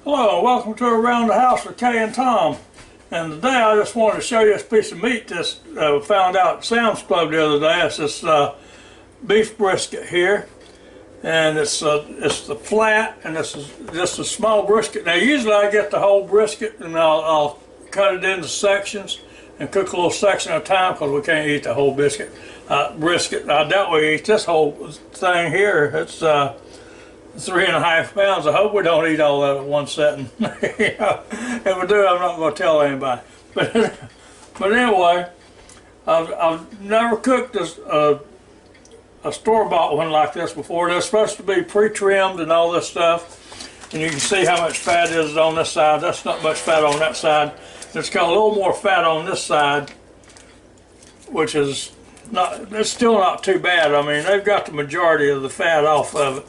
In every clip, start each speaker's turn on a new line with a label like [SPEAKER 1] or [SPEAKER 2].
[SPEAKER 1] Hello, and welcome to Around the House with Kay and Tom. And today I just wanted to show you this piece of meat we found out at Sam's Club the other day. It's this beef brisket here, and it's the flat, and this is just a small brisket. Now usually I get the whole brisket and I'll cut it into sections and cook a little section at a time because we can't eat the whole brisket. I doubt we eat this whole thing here. It's 3.5 pounds. I hope we don't eat all that at one setting. If we do, I'm not going to tell anybody. But anyway, I've never cooked a store-bought one like this before. They're supposed to be pre-trimmed and all this stuff. And you can see how much fat is on this side. That's not much fat on that side. It's got a little more fat on this side, which is it's still not too bad. I mean, they've got the majority of the fat off of it.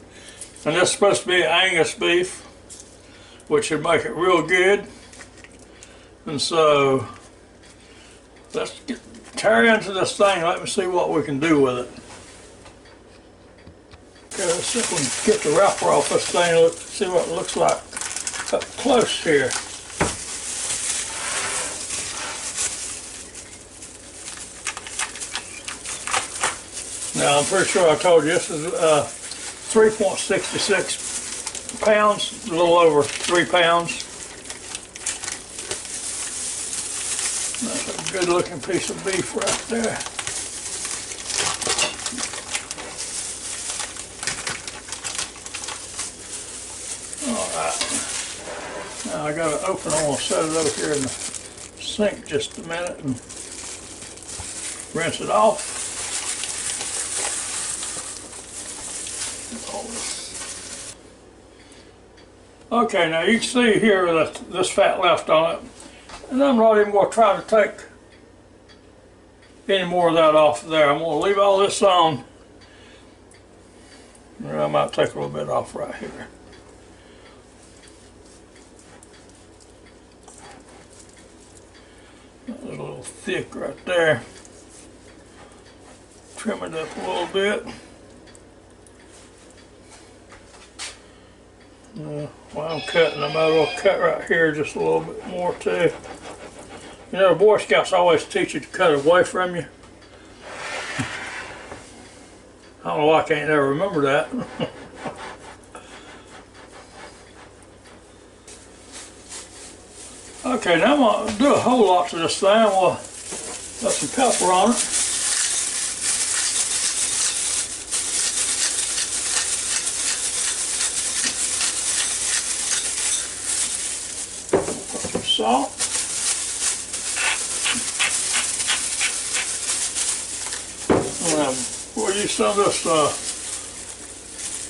[SPEAKER 1] And this is supposed to be Angus beef, which should make it real good. And so, let's tear into this thing and let me see what we can do with it. Okay, let's see if we can get the wrapper off this thing and see what it looks like up close here. Now, I'm pretty sure I told you this is 3.66 pounds, a little over 3 pounds. That's a good looking piece of beef right there. Alright. Now I got to open it. I'm going to set it over here in the sink just a minute and rinse it off. Okay, now you can see here that this fat left on it, and I'm not even going to try to take any more of that off there. I'm going to leave all this on, and I might take a little bit off right here. That was a little thick right there. Trim it up a little bit. While I'm cutting, I might as well cut right here just a little bit more too. You know, the Boy Scouts always teach you to cut away from you. I don't know why I can't ever remember that. Okay, now I'm going to do a whole lot to this thing. We'll put some pepper on it. Salt. We'll use some of this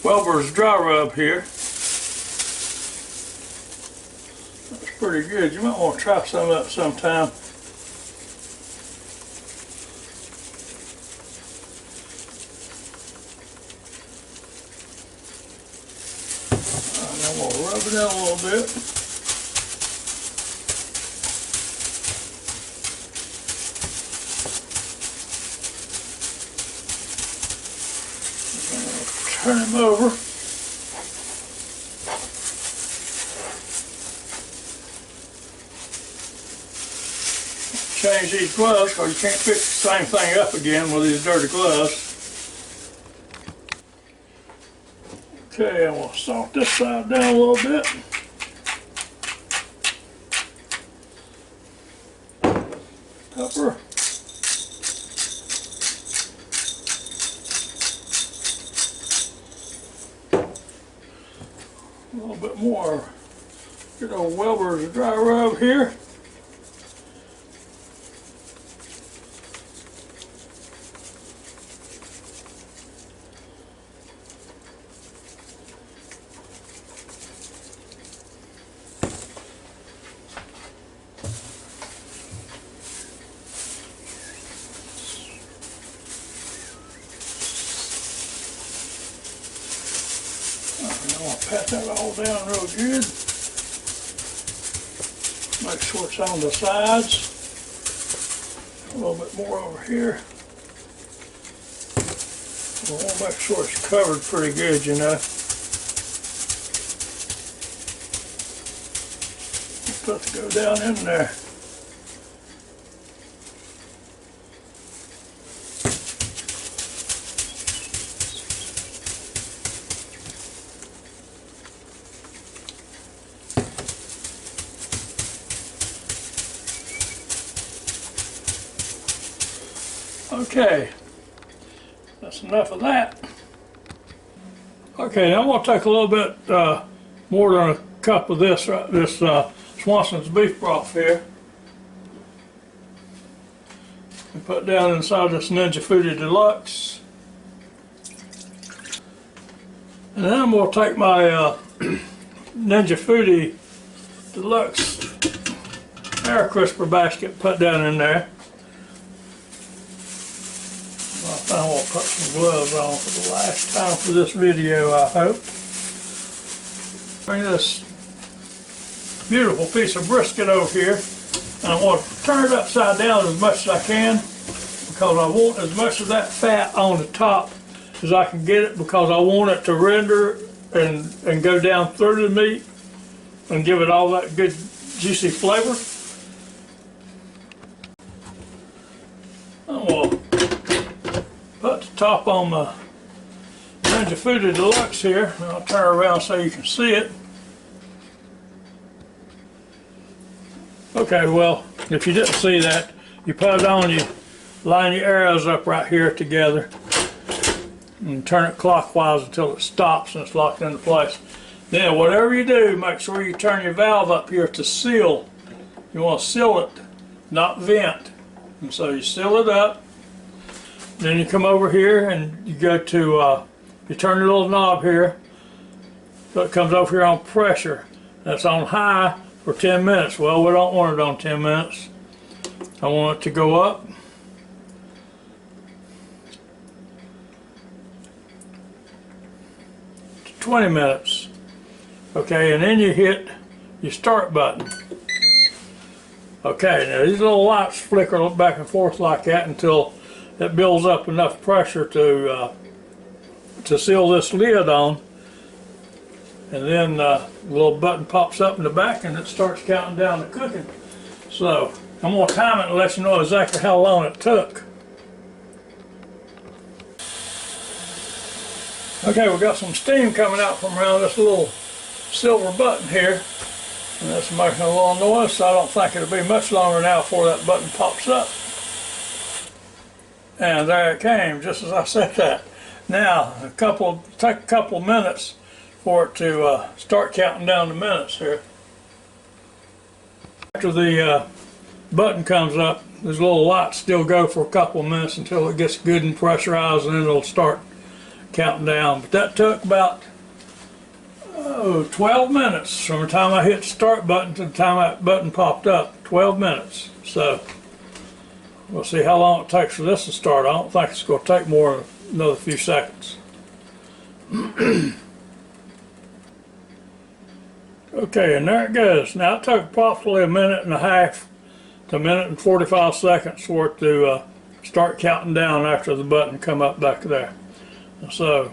[SPEAKER 1] Welber's dry rub here. That's pretty good. You might want to try some of that sometime. And I'm going to rub it in a little bit. Turn him over. Change these gloves because you can't pick the same thing up again with these dirty gloves. Okay, I'm going to salt this side down a little bit. Pepper. A little bit more. Good old Welber's dry rub here. I'm going to pat that all down real good. Make sure it's on the sides. A little bit more over here. I want to make sure it's covered pretty good, you know. Let's go down in there. Okay, that's enough of that. Okay, now I'm going to take a little bit more than a cup of this Swanson's beef broth here and put down inside this FOODi Deluxe. And then I'm going to take my FOODi Deluxe air crisper basket, put down in there. I will put some gloves on for the last time for this video, I hope. Bring this beautiful piece of brisket over here, and I want to turn it upside down as much as I can because I want as much of that fat on the top as I can get it, because I want it to render and go down through the meat and give it all that good juicy flavor. I'm going to put the top on the FOODi Deluxe here, and I'll turn around so you can see it. Okay, well, if you didn't see that, you put it on, you line your arrows up right here together and turn it clockwise until it stops and it's locked into place. Then whatever you do, make sure you turn your valve up here to seal. You want to seal it, not vent. And so you seal it up. Then you come over here and you go to, you turn your little knob here, so it comes over here on pressure. That's on high for 10 minutes. Well, we don't want it on 10 minutes. I want it to go up. To 20 minutes. Okay, and then you hit your start button. Okay, now these little lights flicker back and forth like that until it builds up enough pressure to seal this lid on, and then the little button pops up in the back and it starts counting down the cooking. So I'm going to time it and let you know exactly how long it took. Okay, we've got some steam coming out from around this little silver button here, and that's making a little noise, so I don't think it'll be much longer now before that button pops up. And there it came, just as I said that. Now, take a couple of minutes for it to start counting down the minutes here. After the button comes up, these little lights still go for a couple of minutes until it gets good and pressurized, and then it'll start counting down. But that took about 12 minutes from the time I hit the start button to the time that button popped up. 12 minutes. So we'll see how long it takes for this to start. I don't think it's going to take more than another few seconds. Okay, and there it goes. Now it took approximately a minute and a half to a minute and 45 seconds for it to start counting down after the button come up back there. So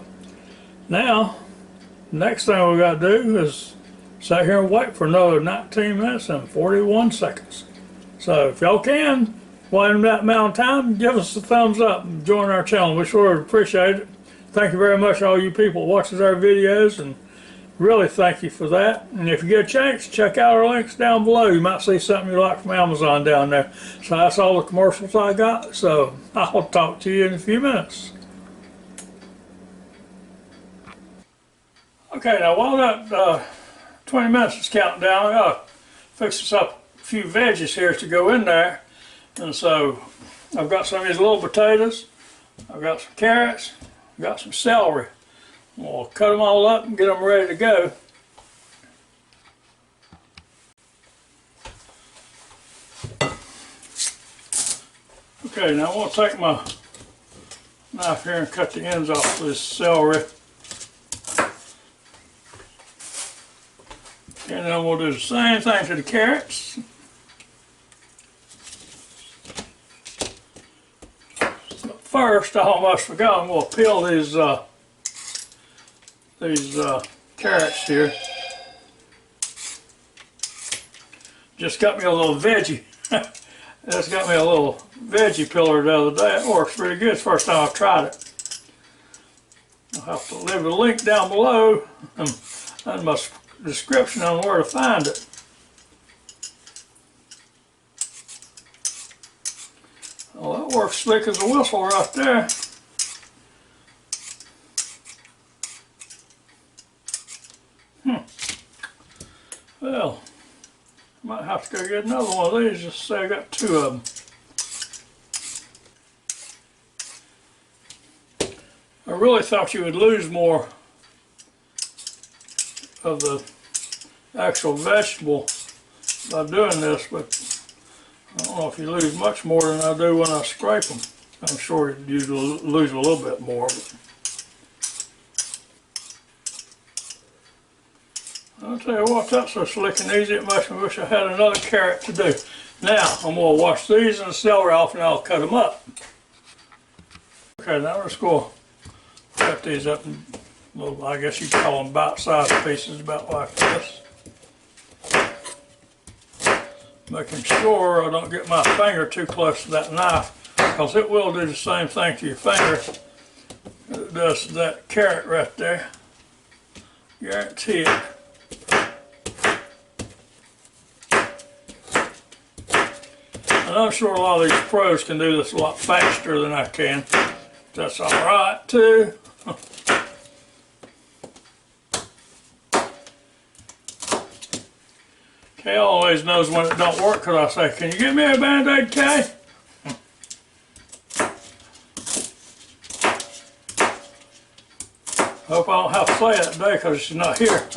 [SPEAKER 1] now, next thing we got to do is sit here and wait for another 19 minutes and 41 seconds. So if y'all can, while in that amount of time, give us a thumbs up and join our channel. We sure would appreciate it. Thank you very much, all you people who watches our videos, and really thank you for that. And if you get a chance, check out our links down below. You might see something you like from Amazon down there. So that's all the commercials I got. So I'll talk to you in a few minutes. Okay, now while that 20 minutes is counting down, I gotta fix us up a few veggies here to go in there. And so I've got some of these little potatoes, I've got some carrots, I've got some celery. We'll cut them all up and get them ready to go. Okay, now I want to take my knife here and cut the ends off this celery. And then we'll do the same thing to the carrots. But first, I almost forgot, I'm going to peel these carrots here. Just got me a little veggie. Just got me a little veggie pillar the other day. It works pretty good. It's the first time I've tried it. I'll have to leave a link down below and my description on where to find it. Well, that works slick as a whistle right there. Well, might have to go get another one of these just to say I got 2 of them. I really thought you would lose more of the actual vegetable by doing this, but I don't know if you lose much more than I do when I scrape them. I'm sure you lose a little bit more. But I'll tell you what, that's so slick and easy, it makes me wish I had another carrot to do. Now, I'm going to wash these and the celery off and I'll cut them up. Okay, now let's go cut these up in little, I guess you could call them bite-sized pieces, about like this. Making sure I don't get my finger too close to that knife, because it will do the same thing to your finger that it does to that carrot right there. Guarantee it. And I'm sure a lot of these pros can do this a lot faster than I can. That's alright too. Kay always knows when it don't work because I say, "Can you give me a Band-Aid, Kay?" Hope I don't have to say that today because she's not here.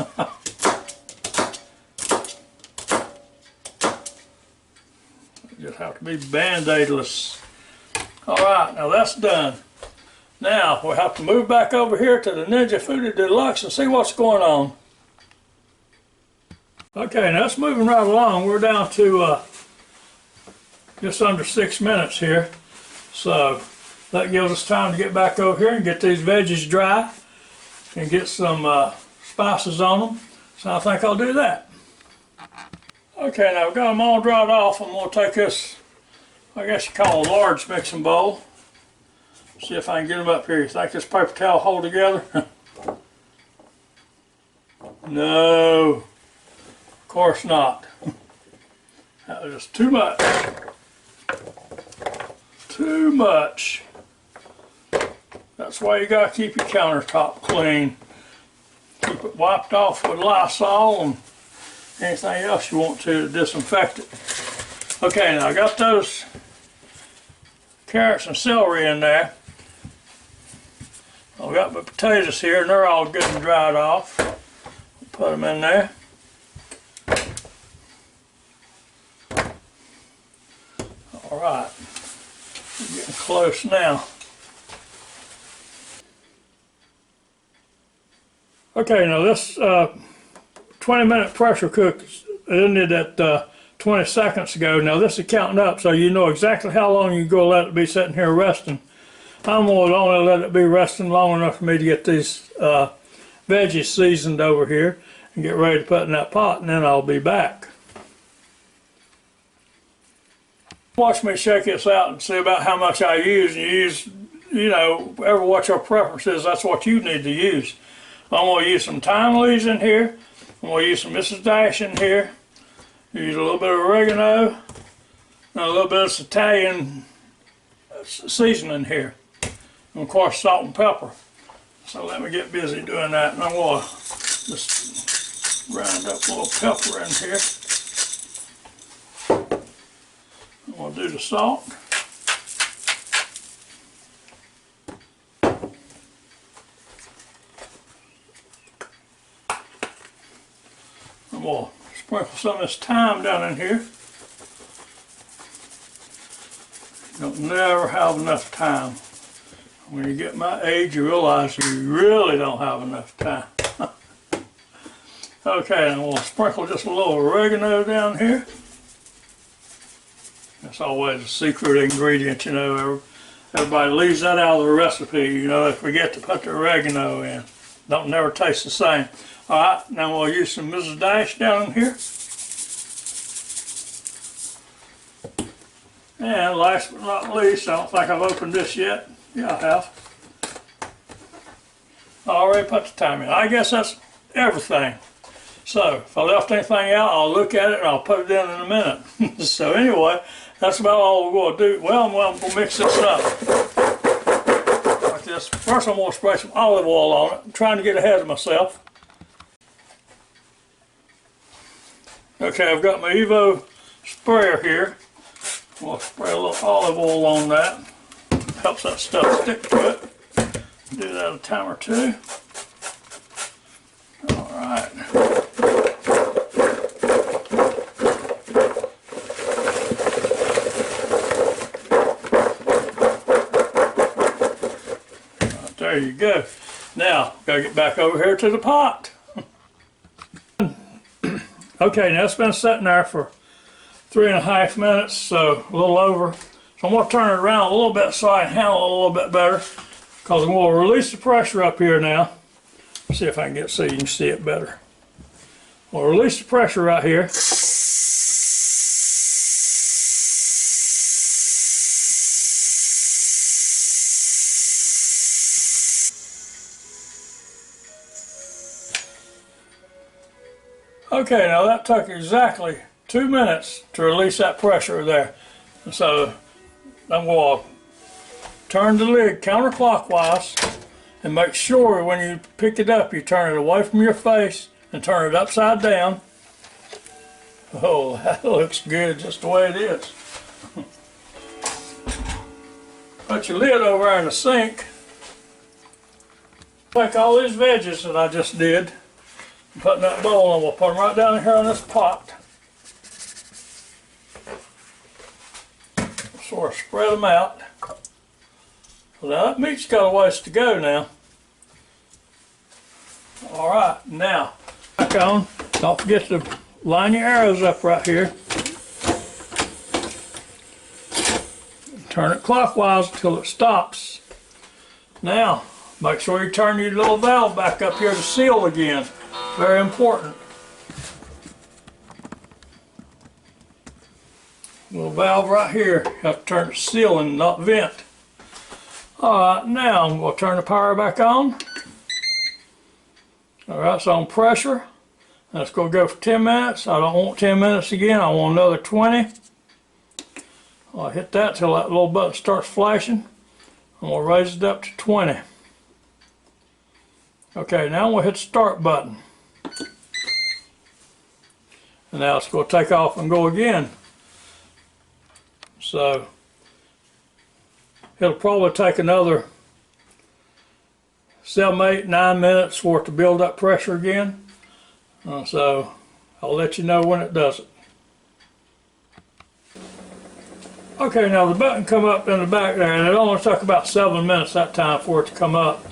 [SPEAKER 1] Just have to be Band-Aidless. Alright, now that's done. Now we have to move back over here to the Ninja FOODi Deluxe and see what's going on. Okay, now it's moving right along. We're down to just under 6 minutes here. So that gives us time to get back over here and get these veggies dry and get some spices on them. So I think I'll do that. Okay, now I've got them all dried off. I'm going to take this, I guess you call it a large mixing bowl. See if I can get them up here. You think this paper towel hold together? No, of course not. That was just too much. Too much. That's why you gotta keep your countertop clean. Keep it wiped off with Lysol and anything else you want to disinfect it. Okay, now I got those carrots and celery in there. I've got my potatoes here and they're all good and dried off. Put them in there. Alright, we're getting close now. Okay, now this 20-minute pressure cook ended at 20 seconds ago. Now this is counting up, so you know exactly how long you're going to let it be sitting here resting. I'm going to only let it be resting long enough for me to get these veggies seasoned over here and get ready to put in that pot, and then I'll be back. Watch me shake this out and see about how much I use. And you use, you know, ever what your preference is, that's what you need to use. I'm going to use some thyme leaves in here. I'm going to use some Mrs. Dash in here. Use a little bit of oregano and a little bit of Italian seasoning here. And of course salt and pepper. So let me get busy doing that, and I'm going to just grind up a little pepper in here. I'm going to do the salt. I'm going to sprinkle some of this thyme down in here. You'll never have enough time. When you get my age, you realize you really don't have enough time. Okay, and we'll sprinkle just a little oregano down here. That's always a secret ingredient, you know. Everybody leaves that out of the recipe, you know. They forget to put the oregano in. Don't never taste the same. All right, now we'll use some Mrs. Dash down in here. And last but not least, I don't think I've opened this yet. Yeah, I have. I already put the time in. I guess that's everything. So if I left anything out, I'll look at it and I'll put it in a minute. So anyway, that's about all we're going to do. Well, I'm going to mix this up like this. First I'm going to spray some olive oil on it. I'm trying to get ahead of myself. Okay, I've got my Evo sprayer here. I'm going to spray a little olive oil on that. Helps that stuff stick to it. Do that a time or two. Alright. There you go. Now, gotta get back over here to the pot. Okay, now it's been sitting there for 3.5 minutes, so a little over. So I'm going to turn it around a little bit so I can handle it a little bit better, because I'm going to release the pressure up here now. See if I can get so you can see it better. We'll release the pressure right here. Okay, now that took exactly 2 minutes to release that pressure there. So I'm going to turn the lid counterclockwise and make sure when you pick it up you turn it away from your face and turn it upside down. Oh, that looks good just the way it is. Put your lid over there in the sink. Take all these veggies that I just did. Put in that bowl and we'll put them right down here in this pot. Sort of spread them out. Well, now that meat's got a ways to go now. Alright, now back on. Don't forget to line your arrows up right here. Turn it clockwise until it stops. Now, make sure you turn your little valve back up here to seal again. Very important. Little valve right here. You have to turn it to seal and not vent. Alright, now I'm going to turn the power back on. Alright, it's on pressure. That's going to go for 10 minutes. I don't want 10 minutes again. I want another 20. I'll hit that till that little button starts flashing. I'm going to raise it up to 20. Okay, now I'm going to hit the start button. And now it's going to take off and go again. So it'll probably take another 7, 8, 9 minutes for it to build up pressure again. So I'll let you know when it does it. Okay, now the button come up in the back there, and it only took about 7 minutes that time for it to come up,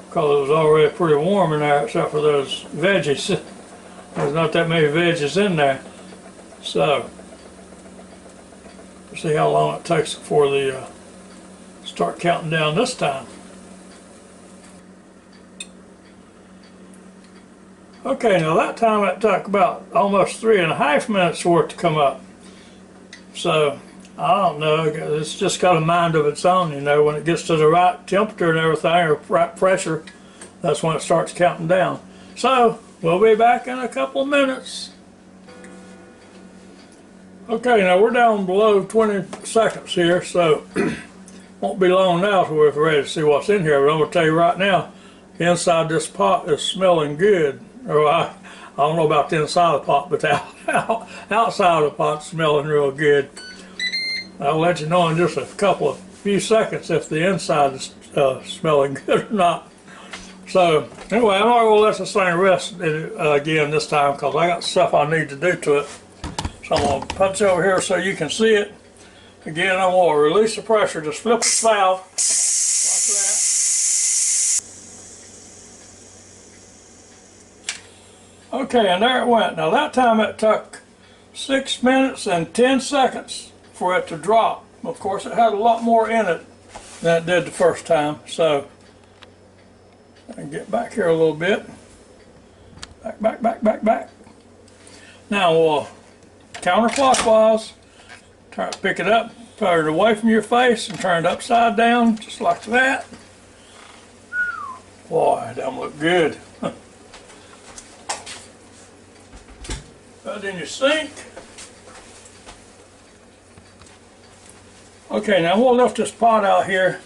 [SPEAKER 1] because it was already pretty warm in there except for those veggies. There's not that many veggies in there. So we'll see how long it takes before they start counting down this time. Okay, now that time it took about almost 3.5 minutes for it to come up. So I don't know, it's just got a mind of its own, you know. When it gets to the right temperature and everything, or right pressure, that's when it starts counting down. So we'll be back in a couple of minutes. Okay, now we're down below 20 seconds here, so won't be long now till we're ready to see what's in here. But I'm going to tell you right now, the inside of this pot is smelling good. Or I don't know about the inside of the pot, but the outside of the pot's smelling real good. I'll let you know in just a few seconds if the inside is smelling good or not. So anyway, I'm not going to let this thing rest again this time, because I got stuff I need to do to it. So I'm going to put it over here so you can see it. Again, I'm going to release the pressure. Just flip the valve like that. Okay, and there it went. Now that time it took 6 minutes and 10 seconds for it to drop. Of course, it had a lot more in it than it did the first time. So I can get back here a little bit. Back. Now we'll counterclockwise, pick it up, Turn it away from your face and turn it upside down, just like that. Boy, that don't look good. Put it in your sink. Okay, now we'll lift this pot out here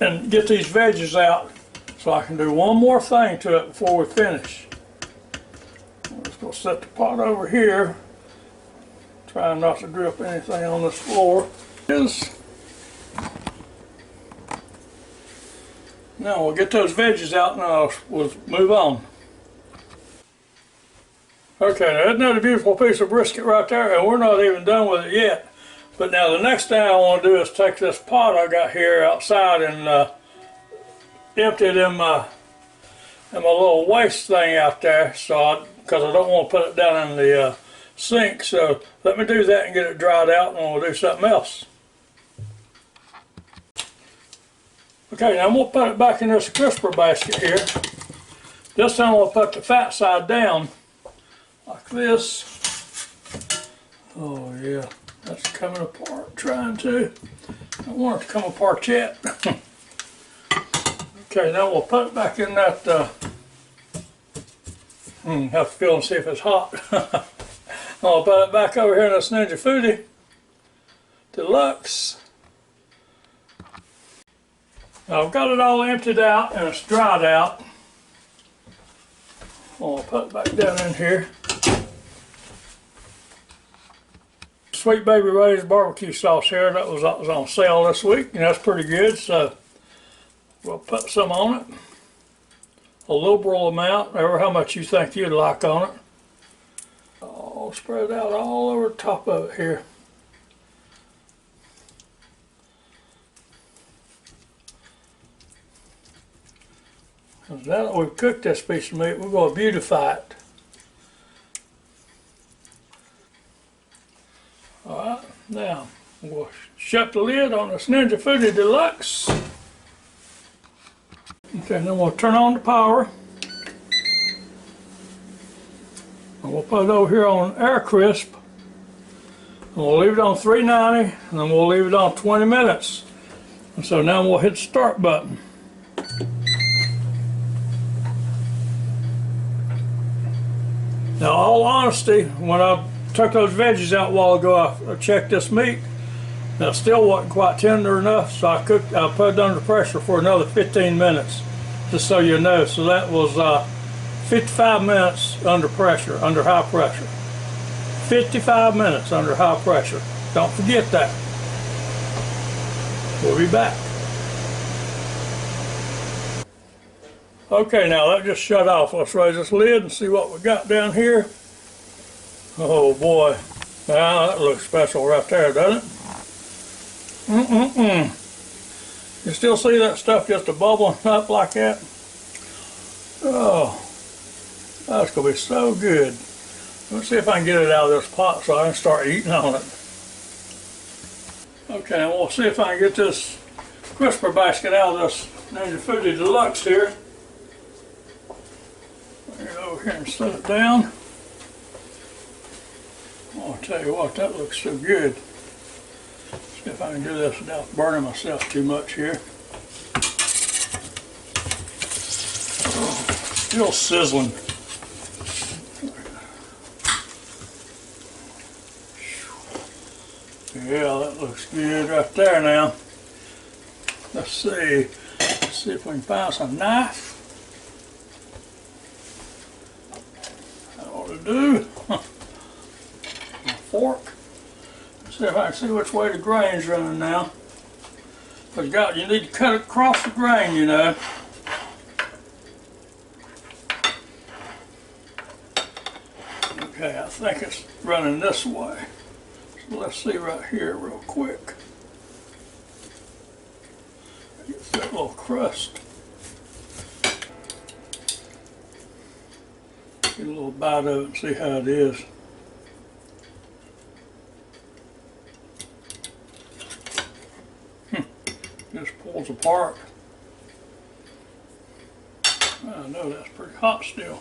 [SPEAKER 1] and get these veggies out so I can do one more thing to it before we finish. I'm just going to set the pot over here, trying not to drip anything on this floor. Now we'll get those veggies out and we'll move on. Okay, now isn't that a beautiful piece of brisket right there? And we're not even done with it yet. But now the next thing I want to do is take this pot I got here outside and empty it in my little waste thing out there, because I don't want to put it down in the sink. So let me do that and get it dried out, and we'll do something else. Okay, now I'm going to put it back in this crisper basket here. This time we'll put the fat side down like this. Oh yeah, that's coming apart, trying to. I don't want it to come apart yet. Okay, now we'll put it back in that, have to feel and see if it's hot. I'll put it back over here in this FOODi Deluxe. Now I've got it all emptied out and it's dried out. I'll put it back down in here. Sweet Baby Ray's barbecue sauce here, that was on sale this week, and that's pretty good, so we'll put some on it. A liberal amount, ever how much you think you'd like on it. I'll spread it out all over the top of it here. Because now that we've cooked this piece of meat, we're going to beautify it. Alright, now we'll shut the lid on this FOODi Deluxe. Okay, then we'll turn on the power. And we'll put it over here on air crisp. And we'll leave it on 390, and then we'll leave it on 20 minutes. And so now we'll hit the start button. Now, all honesty, when I took those veggies out a while ago, I checked this meat. Now, it still wasn't quite tender enough, so I put it under pressure for another 15 minutes, just so you know. So that was 55 minutes under pressure, under high pressure. 55 minutes under high pressure. Don't forget that. We'll be back. Okay, now that just shut off. Let's raise this lid and see what we got down here. Oh boy, now that looks special right there, doesn't it? You still see that stuff just bubbling up like that? Oh, that's gonna be so good. Let's see if I can get it out of this pot so I can start eating on it. Okay, and we'll see if I can get this crisper basket out of this FOODi Deluxe here. Get over here and set it down. I'll tell you what, that looks so good. See if I can do this without burning myself too much here. Oh, still sizzling. Yeah, that looks good right there now. Let's see. Let's see if we can find some knife. That ought to do. A fork. Let's see if I can see which way the grain's running now. Because you need to cut it across the grain, you know. Okay, I think it's running this way. So let's see right here real quick. Get that little crust. Get a little bite of it and see how it is. Just pulls apart. I know that's pretty hot still.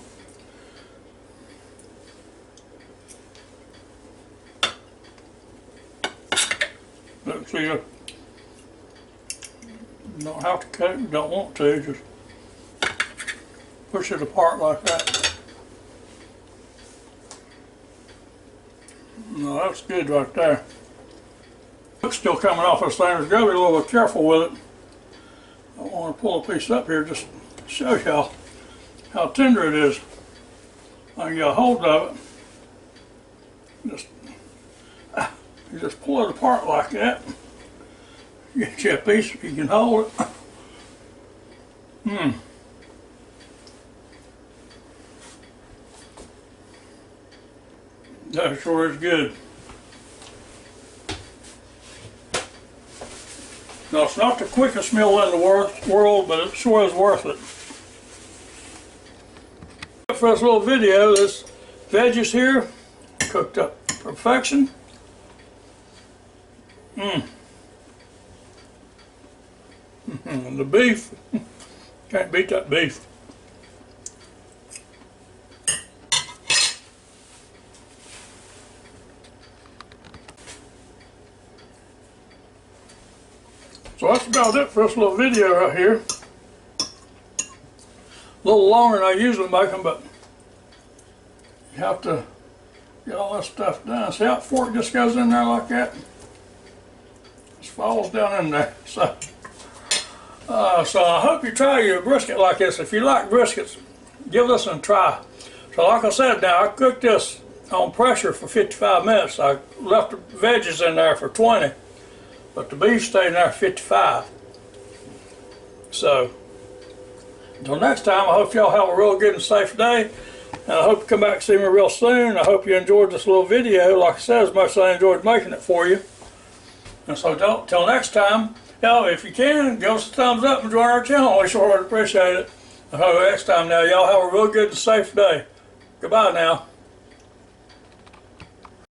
[SPEAKER 1] Look, see, you don't have to cut it, you don't want to, just push it apart like that. No, that's good right there. It's still coming off this thing. There's got to be a little bit careful with it. I want to pull a piece up here just to show you how tender it is. I can get a hold of it. You just pull it apart like that. Get you a piece if you can hold it. That sure is good. Now, it's not the quickest meal in the world, but it sure is worth it. For this little video, this veggies here, cooked up to perfection. And the beef, can't beat that beef. So that's about it for this little video right here. A little longer than I usually make them, but you have to get all that stuff done. See how the fork just goes in there like that? Just falls down in there. So I hope you try your brisket like this. If you like briskets, give this one a try. So like I said, now I cooked this on pressure for 55 minutes. I left the veggies in there for 20. But the beef stayed in there 55. So, until next time, I hope y'all have a real good and safe day. And I hope you come back and see me real soon. I hope you enjoyed this little video. Like I said, as much as I enjoyed making it for you. And so, till next time, y'all, if you can, give us a thumbs up and join our channel. We sure would appreciate it. Until next time now, y'all have a real good and safe day. Goodbye now.